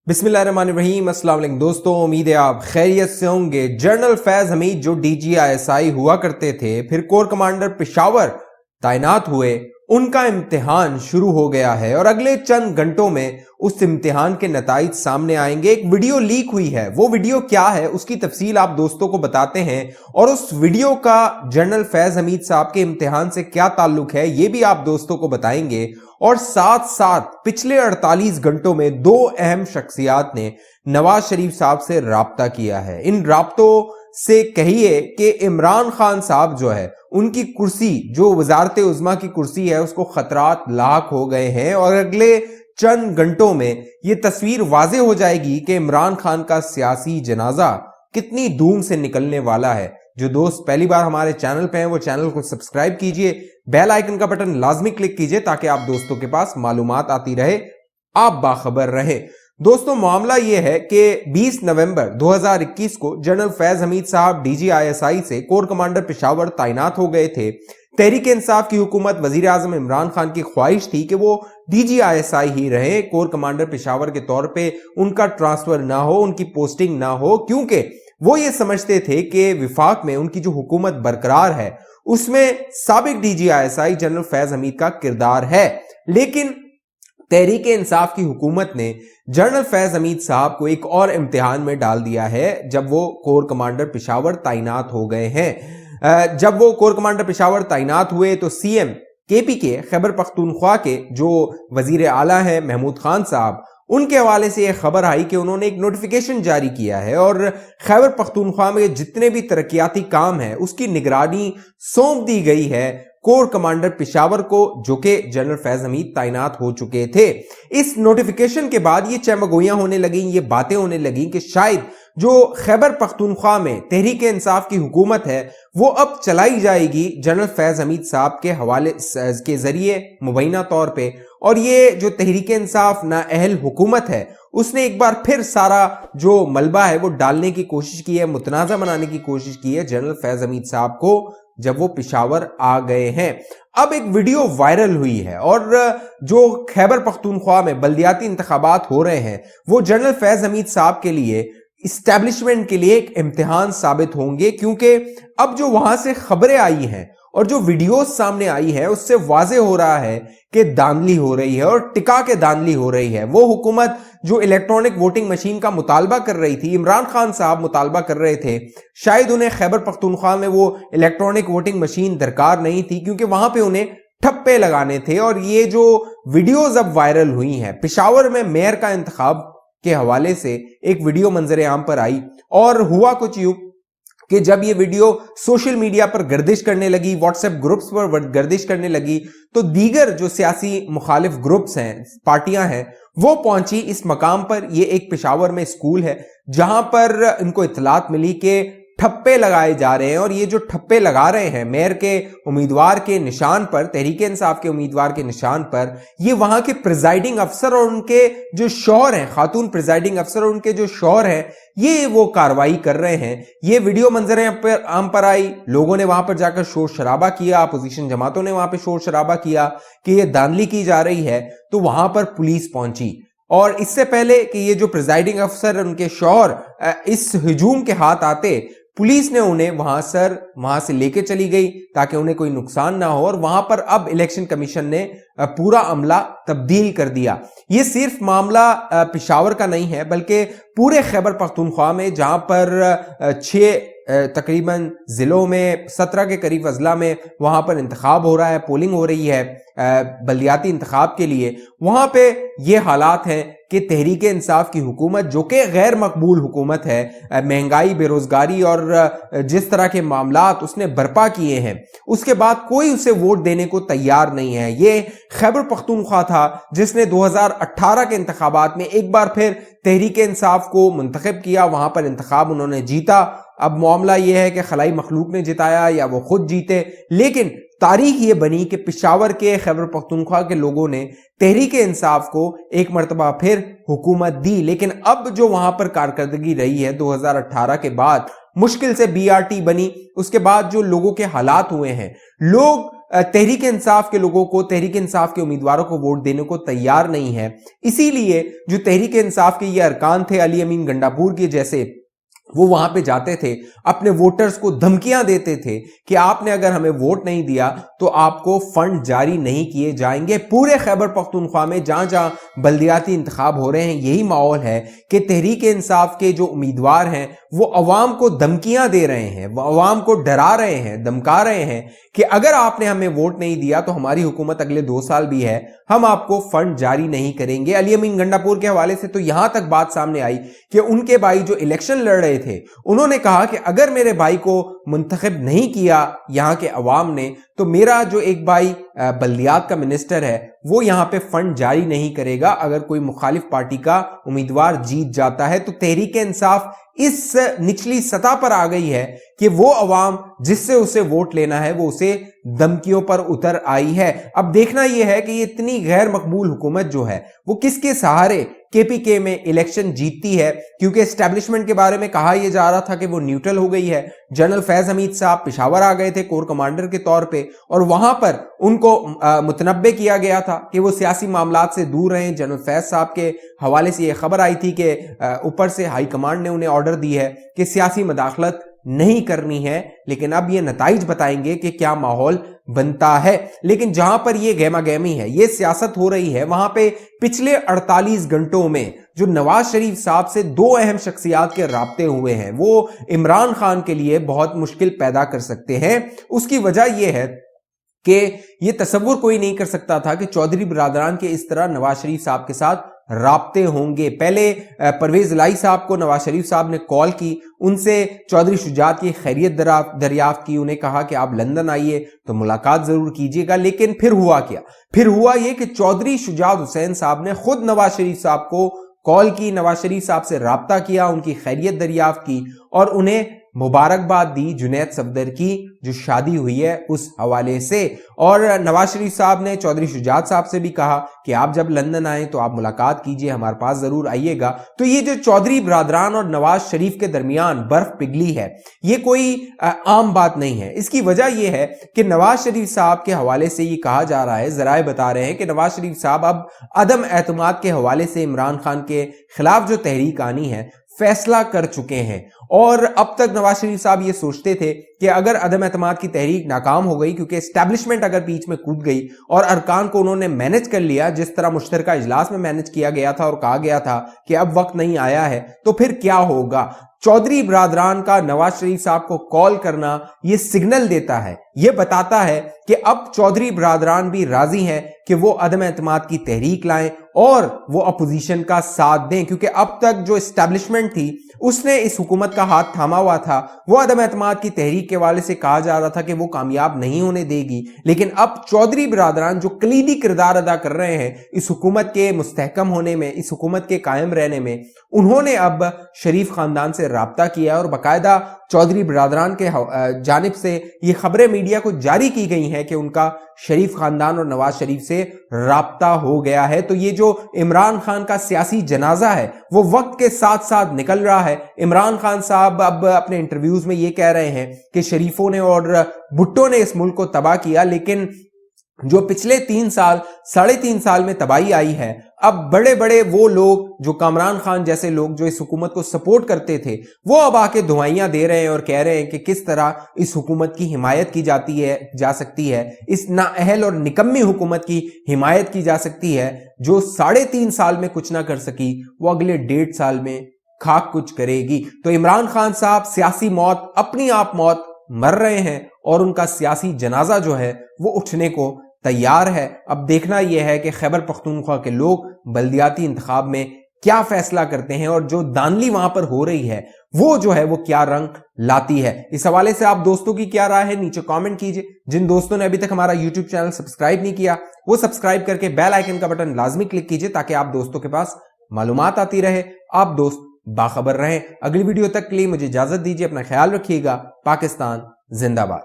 बिस्मिल्लाहिर्रहमानिर्रहीम। अस्सलाम वालेकुम दोस्तों, उम्मीद है आप खैरियत से होंगे। जनरल फैज हमीद जो DGISI हुआ करते थे, फिर कोर कमांडर पेशावर तैनात हुए, उनका इम्तिहान शुरू हो गया है और अगले चंद घंटों में उस इम्तिहान के नताइज सामने आएंगे। एक वीडियो लीक हुई है, वो वीडियो क्या है उसकी तफसील आप दोस्तों को बताते हैं और उस वीडियो का जनरल फैज हमीद साहब के इम्तिहान से क्या ताल्लुक है ये भी आप दोस्तों को बताएंगे। और साथ साथ पिछले 48 घंटों में दो अहम शख्सियात ने नवाज शरीफ साहब से राब्ता किया है। इन राब्तों से कहिए कि इमरान खान साहब जो है उनकी कुर्सी, जो वजारत उज़्मा की कुर्सी है, उसको खतरात लाक हो गए हैं और अगले चंद घंटों में ये तस्वीर वाज़े हो जाएगी कि इमरान खान का सियासी जनाजा कितनी धूम से निकलने वाला है। जो दोस्त पहली बार हमारे चैनल पे हैं वो चैनल को सब्सक्राइब कीजिए, बेल आइकन का बटन लाजमी क्लिक कीजिए ताकि आप दोस्तों के पास मालूमात आती रहे, आप बाखबर रहे। दोस्तों, मामला यह है कि 20 नवंबर 2021 को जनरल फैज हमीद साहब DGISI से कोर कमांडर पेशावर तैनात हो गए थे। तहरीक इंसाफ की हुकूमत, वजीर आजम इमरान खान की ख्वाहिश थी कि वो DGISI ही रहे, कोर कमांडर पेशावर के तौर पे उनका ट्रांसफर ना हो, उनकी पोस्टिंग ना हो, क्योंकि वो ये समझते थे कि विफाक में उनकी जो हुकूमत बरकरार है उसमें साबिक DGISI जनरल फैज हमीद का किरदार है। लेकिन तहरीक इंसाफ की हुकूमत ने जनरल फैज हमीद साहब को एक और इम्तिहान में डाल दिया है जब वो कोर कमांडर पेशावर तैनात हो गए हैं। जब वो कोर कमांडर पेशावर तैनात हुए तो CM KP के खैबर पख्तूनख्वा के जो वजीर आला हैं महमूद खान साहब, उनके हवाले से यह खबर आई कि उन्होंने एक नोटिफिकेशन जारी किया है और खैबर पख्तूनख्वा में जितने भी तरक्याती काम है उसकी निगरानी सौंप दी गई है कोर कमांडर पेशावर को, जो कि जनरल फैज हमीद तैनात हो चुके थे। इस नोटिफिकेशन के बाद ये चमगोइयां होने लगी, ये बातें होने लगी कि शायद जो खैबर पख्तूनख्वा में तहरीक इंसाफ की हुकूमत है वो अब चलाई जाएगी जनरल फैज हमीद साहब के हवाले के जरिए मुबैना तौर पे। और ये जो तहरीक इंसाफ नाअहल हुकूमत है उसने एक बार फिर सारा जो मलबा है वो डालने की कोशिश की है, मुतनाज़ा बनाने की कोशिश की है जनरल फैज हमीद साहब को जब वो पेशावर आ गए हैं। अब एक वीडियो वायरल हुई है और जो खैबर पख्तूनख्वा में बल्दियाती इंतखाबात हो रहे हैं वो जनरल फैज हमीद साहब के लिए, इस्टेब्लिशमेंट के लिए एक इम्तिहान साबित होंगे, क्योंकि अब जो वहां से खबरें आई हैं और जो वीडियोस सामने आई है उससे वाजे हो रहा है कि धांधली हो रही है और टिका के धांधली हो रही है। वो हुकूमत जो इलेक्ट्रॉनिक वोटिंग मशीन का मुतालबा कर रही थी, इमरान खान साहब मुतालबा कर रहे थे, शायद उन्हें खैबर पख्तूनख्वा में वो इलेक्ट्रॉनिक वोटिंग मशीन दरकार नहीं थी क्योंकि वहां पे उन्हें ठप्पे लगाने थे। और ये जो वीडियोज अब वायरल हुई हैं, पेशावर में मेयर का इंतखाब के हवाले से एक वीडियो मंजर आम पर आई और हुआ कुछ यूं कि जब ये वीडियो सोशल मीडिया पर गर्दिश करने लगी, व्हाट्सएप ग्रुप्स पर गर्दिश करने लगी, तो दीगर जो सियासी मुखालिफ ग्रुप्स हैं, पार्टियां हैं, वो पहुंची इस मकाम पर। ये एक पेशावर में स्कूल है जहां पर इनको इत्तलात मिली कि ठप्पे लगाए जा रहे हैं और ये जो ठप्पे लगा रहे हैं मेयर के उम्मीदवार के निशान पर, तहरीक इंसाफ के उम्मीदवार के निशान पर, ये वहां के प्रिजाइडिंग अफसर और उनके जो शौहर हैं, खातून प्रिजाइडिंग अफसर और उनके जो शौहर हैं, ये वो कार्रवाई कर रहे हैं। ये वीडियो मंजर आम पर आई, लोगों ने वहां पर जाकर शोर शराबा किया, अपोजिशन जमातों ने वहां पर शोर शराबा किया कि ये धांधली की जा रही है, तो वहां पर पुलिस पहुंची। और इससे पहले कि ये जो प्रिजाइडिंग अफसर उनके शौहर इस हुजूम के हाथ आते, पुलिस ने उन्हें वहां से लेके चली गई ताकि उन्हें कोई नुकसान ना हो। और वहां पर अब इलेक्शन कमीशन ने पूरा अमला तब्दील कर दिया। ये सिर्फ मामला पेशावर का नहीं है बल्कि पूरे खैबर पख्तूनख्वा में, जहां पर 6 तकरीबन जिलों में 17 के करीब अजला में वहां पर इंतखाब हो रहा है, पोलिंग हो रही है बल्दियाती इंतखाब के लिए। वहां पे ये हालात हैं कि तहरीक इंसाफ की हुकूमत, जो कि गैर मकबूल हुकूमत है, महंगाई, बेरोजगारी और जिस तरह के मामलात उसने बर्पा किए हैं, उसके बाद कोई उसे वोट देने को तैयार नहीं है। ये खैबर पख्तूनख्वा था जिसने 2018 के इंतखाबात में एक बार फिर तहरीक इंसाफ को मुंतखब किया, वहां पर इंतखाब उन्होंने जीता। अब मामला यह है कि खलाई मखलूक ने जिताया या वो खुद जीते, लेकिन तारीख ये बनी कि पेशावर के खैबर पख्तूनख्वा के लोगों ने तहरीक इंसाफ को एक मरतबा फिर हुकूमत दी। लेकिन अब जो वहां पर कारकर्दगी रही है 2018 के बाद, मुश्किल से BRT बनी, उसके बाद जो लोगों के हालात हुए हैं, लोग तहरीक इंसाफ के लोगों को, तहरीक इंसाफ के उम्मीदवारों को वोट देने को तैयार नहीं है। इसीलिए जो तहरीक इंसाफ के ये अरकान थे, अली अमीन गंडापुर के जैसे, वो वहां पे जाते थे, अपने वोटर्स को धमकियां देते थे कि आपने अगर हमें वोट नहीं दिया तो आपको फंड जारी नहीं किए जाएंगे। पूरे खैबर पख्तूनख्वा में जहां जहां बल्दियाती इंतखाब हो रहे हैं, यही माहौल है कि तहरीक इंसाफ के जो उम्मीदवार हैं वो अवाम को धमकियां दे रहे हैं, वो अवाम को डरा रहे हैं, धमका रहे हैं कि अगर आपने हमें वोट नहीं दिया तो हमारी हुकूमत अगले 2 साल भी है, हम आपको फंड जारी नहीं करेंगे। अली अमीन गंडापुर के हवाले से तो यहां तक बात सामने आई कि उनके भाई जो इलेक्शन लड़ रहे थे, उन्होंने कहा कि अगर मेरे भाई को मुंतखब नहीं किया यहां के अवाम ने तो मेरा जो एक भाई बल्दियात का मिनिस्टर है वो यहां पे फंड जारी नहीं करेगा अगर कोई मुखालिफ पार्टी का उम्मीदवार जीत जाता है। तो तहरीक इंसाफ इस निचली सतह पर आ गई है कि वो अवाम जिससे उसे वोट लेना है वो उसे धमकियों पर उतर आई है। अब देखना यह है कि ये इतनी गैर मकबूल हुकूमत जो है वो किसके सहारे केपीके में इलेक्शन जीतती है, क्योंकि एस्टैब्लिशमेंट के बारे में कहा यह जा रहा था कि वो न्यूट्रल हो गई है। जनरल फैज हमीद साहब पेशावर आ गए थे कोर कमांडर के तौर पे और वहां पर उनको मुतनब्बे किया गया था कि वो सियासी मामलात से दूर रहें। जनरल फैज साहब के हवाले से यह खबर आई थी कि ऊपर से हाई कमांड ने उन्हें ऑर्डर दी है कि सियासी मदाखलत नहीं करनी है, लेकिन अब ये नताइज बताएंगे कि क्या माहौल बनता है। लेकिन जहां पर ये गहमा गहमी है, ये सियासत हो रही है, वहां पे पिछले 48 घंटों में जो नवाज शरीफ साहब से 2 अहम शख्सियात के राब्ते हुए हैं वो इमरान खान के लिए बहुत मुश्किल पैदा कर सकते हैं। उसकी वजह यह है कि ये तसव्वुर कोई नहीं कर सकता था कि चौधरी बिरादरान के इस तरह नवाज शरीफ साहब के साथ राब्ते होंगे। पहले परवेज लाई साहब को नवाज शरीफ साहब ने कॉल की, उनसे चौधरी शुजात की खैरियत दरियाफ्त की, उन्हें कहा कि आप लंदन आइए तो मुलाकात जरूर कीजिएगा। लेकिन फिर हुआ क्या? फिर हुआ ये कि चौधरी शुजात हुसैन साहब ने खुद नवाज शरीफ साहब को कॉल की, नवाज शरीफ साहब से राब्ता किया, उनकी खैरियत दरियाफ्त की और उन्हें मुबारकबाद दी जुनैद सफदर की जो शादी हुई है उस हवाले से। और नवाज शरीफ साहब ने चौधरी शुजात साहब से भी कहा कि आप जब लंदन आए तो आप मुलाकात कीजिए, हमारे पास जरूर आइएगा। तो ये जो चौधरी बिरादरान और नवाज शरीफ के दरमियान बर्फ पिघली है, ये कोई आम बात नहीं है। इसकी वजह यह है कि नवाज शरीफ साहब के हवाले से ये कहा जा रहा है, जराए बता रहे हैं कि नवाज शरीफ साहब अब अदम एतमाद के हवाले से इमरान खान के खिलाफ जो तहरीक आनी है फैसला कर चुके हैं। और अब तक नवाज शरीफ साहब ये सोचते थे कि अगर अदम एतमाद की तहरीक नाकाम हो गई, क्योंकि एस्टैब्लिशमेंट अगर बीच में कूद गई और अरकान को उन्होंने मैनेज कर लिया जिस तरह मुश्तरका इजलास में मैनेज किया गया था और कहा गया था कि अब वक्त नहीं आया है, तो फिर क्या होगा? चौधरी बिरादरान का नवाज शरीफ साहब को कॉल करना यह सिग्नल देता है, यह बताता है कि अब चौधरी बिरादरान भी राजी हैं कि वो अदम एतमाद की तहरीक लाएं और वो अपोजिशन का साथ दें, क्योंकि अब तक जो एस्टैब्लिशमेंट थी उसने इस हुकूमत का हाथ थामा हुआ था। वो अदम एतमाद की तहरीक के वाले से कहा जा रहा था कि वो कामयाब नहीं होने देगी, लेकिन अब चौधरी बिरादरान जो कलीदी किरदार अदा कर रहे हैं इस हुकूमत के मुस्तहकम होने में, इस हुकूमत के कायम रहने में, उन्होंने अब शरीफ खानदान से राब्ता किया और बाकायदा चौधरी बिरादरान के जानिब से ये खबरें मीडिया को जारी की गई हैं कि उनका शरीफ खानदान और नवाज शरीफ से राब्ता हो गया है। तो ये जो इमरान खान का सियासी जनाजा है वो वक्त के साथ साथ निकल रहा है। इमरान खान साहब अब अपने इंटरव्यूज में ये कह रहे हैं कि शरीफों ने और भुट्टो ने इस मुल्क को तबाह किया, लेकिन जो पिछले 3 साल 3.5 साल में तबाही आई है, अब बड़े बड़े वो लोग जो कामरान खान जैसे लोग जो इस हुकूमत को सपोर्ट करते थे वो अब आके दुआइयां दे रहे हैं और कह रहे हैं कि किस तरह इस हुकूमत की हिमायत की जा सकती है, इस नाअहल और निकम्मी हुकूमत की हिमायत की जा सकती है। जो 3.5 साल में कुछ ना कर सकी वो अगले 1.5 साल में खाक कुछ करेगी। तो इमरान खान साहब सियासी मौत, अपनी आप मौत मर रहे हैं और उनका सियासी जनाजा जो है वो उठने को तैयार है। अब देखना यह है कि खैबर पख्तूनख्वा के लोग बल्दियाती इंतखाब में क्या फैसला करते हैं और जो दानली वहां पर हो रही है वो जो है वो क्या रंग लाती है। इस हवाले से आप दोस्तों की क्या राय है नीचे कमेंट कीजिए। जिन दोस्तों ने अभी तक हमारा यूट्यूब चैनल सब्सक्राइब नहीं किया वो सब्सक्राइब करके बेल आइकन का बटन लाजमी क्लिक कीजिए ताकि आप दोस्तों के पास मालूमात आती रहे, आप दोस्त बाखबर रहें। अगली वीडियो तक के लिए मुझे इजाजत दीजिए, अपना ख्याल रखिएगा। पाकिस्तान जिंदाबाद।